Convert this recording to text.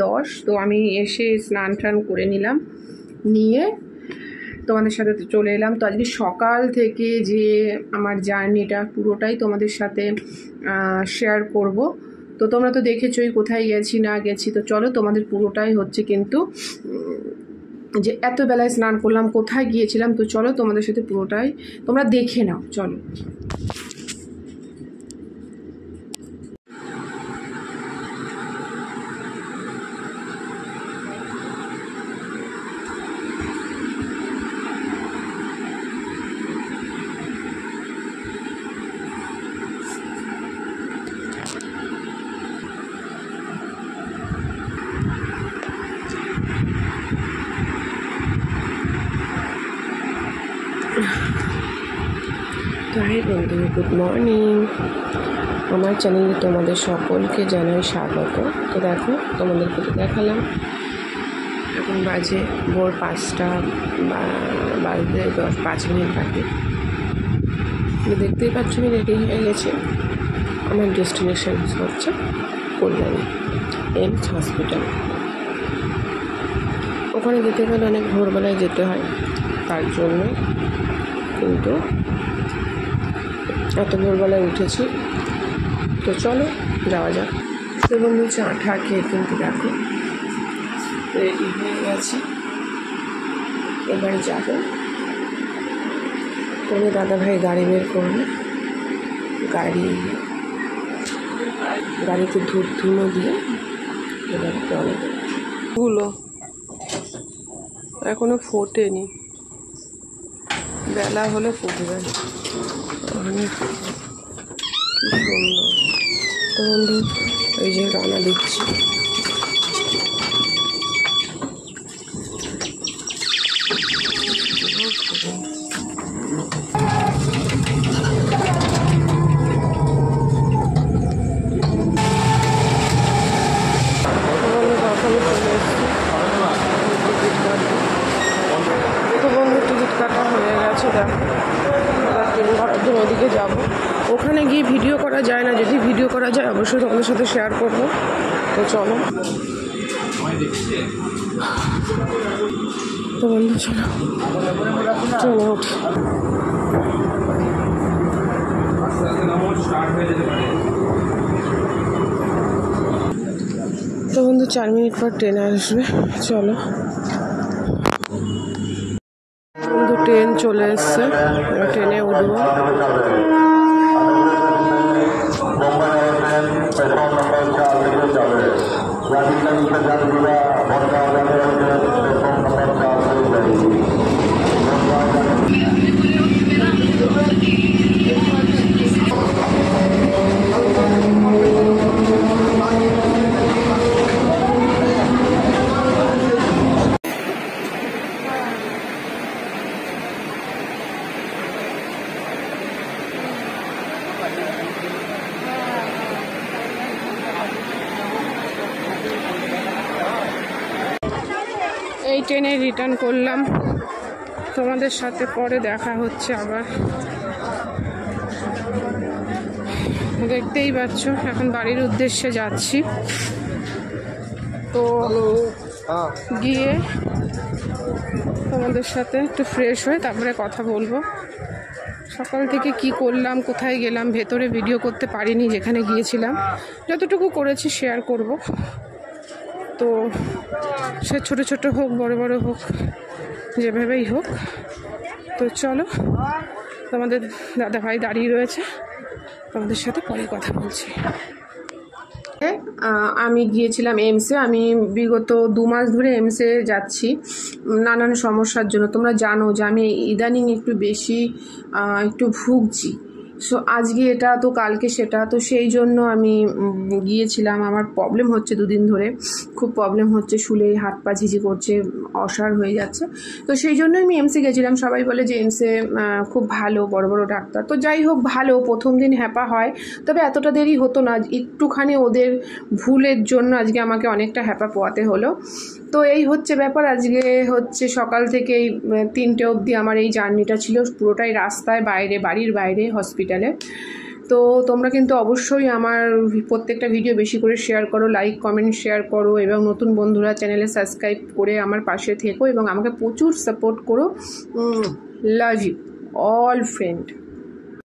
10। তো আমি এসে স্নান টান করে নিলাম, নিয়ে তোমাদের সাথে চলে এলাম। তো আজকে সকাল থেকে যে আমার জার্নিটা পুরোটাই তোমাদের সাথে শেয়ার করব। তো তোমরা তো দেখেছোই কোথায় গেছি না গেছি। তো চলো তোমাদের পুরোটাই হচ্ছে কিন্তু যে এত বেলায় স্নান করলাম, কোথায় গিয়েছিলাম, তো চলো তোমাদের সাথে পুরোটাই তোমরা দেখে নাও। চলো। হাই বন্ধু, গুড মর্নিং। আমার চ্যানেলে তোমাদের সকলকে জানাই স্বাগত। তো দেখো তোমাদেরকে তো দেখালাম, এখন বাজে ভোর 5টা বাজতে 5 মিনিট বাকি। দেখতেই পাচ্ছ আমি রেডি হয়ে গেছি। আমার ডেস্টিনেশন হচ্ছে কল্যাণী এইমস হসপিটাল। ওখানে যেতে গেলে অনেক ভোরবেলায় যেতে হয়, তার জন্য কিন্তু এত ভোরবেলায় উঠেছি। তো চলো যাওয়া যাক। তো বন্ধু চা খেয়ে কিন্তু দেখো রেডি হয়ে গেছি, এবার যাবো। কোনো দাদাভাই গাড়ি বের করবে, গাড়িতে ধুনো দিয়ে এবার চলে। গুলো এখনো ফোটেনি, বেলা হলে ফুটবে। অনেক কি সুন্দর। তো বন্ধু এই যে রান্না দিচ্ছি। তো বন্ধু টিকিট কাটা হয়ে গেছে, দেখো এবার ট্রেন ধরার জন্য ওদিকে যাবো। ওখানে গিয়ে ভিডিও করা যায় না, যদি ভিডিও করা যায় অবশ্যই তোমাদের সাথে শেয়ার করবো। তো চলো। তো বন্ধু চলো ট্রেনে উঠি। তো বন্ধু 4 মিনিট পর ট্রেন আসবে, চলো। বন্ধু ট্রেন চলে এসছে, ট্রেনে উঠবো। এই ট্রেনে রিটার্ন করলাম, তোমাদের সাথে পরে দেখা হচ্ছে আবার। দেখতেই পাচ্ছ এখন বাড়ির উদ্দেশ্যে যাচ্ছি। তো গিয়ে তোমাদের সাথে একটু ফ্রেশ হয়ে তারপরে কথা বলবো। সকাল থেকে কি করলাম, কোথায় গেলাম, ভেতরে ভিডিও করতে পারিনি, যেখানে গিয়েছিলাম যতটুকু করেছি শেয়ার করব। তো সে ছোট ছোট হোক বড় বড় হোক, যেভাবেই হোক। তো চলো, তোমাদের দাদাভাই দাঁড়িয়ে রয়েছে, তোমাদের সাথে পরে কথা বলছি। আমি গিয়েছিলাম এইমসে। আমি বিগত 2 মাস ধরে এইমসে যাচ্ছি নানান সমস্যার জন্য। তোমরা জানো যে আমি ইদানিং একটু বেশি একটু ভুগছি। সো আজকে এটা তো কালকে সেটা, তো সেই জন্য আমি গিয়েছিলাম। আমার প্রবলেম হচ্ছে 2 দিন ধরে, খুব প্রবলেম হচ্ছে, শুলে হাত পা ঝিঝি করছে, অসাড় হয়ে যাচ্ছে। তো সেই জন্য আমি এইমসে গেছিলাম। সবাই বলে যে এইমসে খুব ভালো, বড় বড় ডাক্তার। তো যাই হোক, ভালো, প্রথম দিন হ্যাপা হয়, তবে এতটা দেরি হতো না। একটুখানি ওদের ভুলের জন্য আজকে আমাকে অনেকটা হ্যাপা পোয়াতে হলো। তো এই হচ্ছে ব্যাপার। আজকে হচ্ছে সকাল থেকেই 3টে অবধি আমার এই জার্নিটা ছিল, পুরোটাই রাস্তায় বাইরে, বাড়ির বাইরে হসপিটালে। তো তোমরা কিন্তু অবশ্যই আমার প্রত্যেকটা ভিডিও বেশি করে শেয়ার করো, লাইক কমেন্ট শেয়ার করো, এবং নতুন বন্ধুরা চ্যানেলে সাবস্ক্রাইব করে আমার পাশে থেকো এবং আমাকে প্রচুর সাপোর্ট করো। Love you all friend.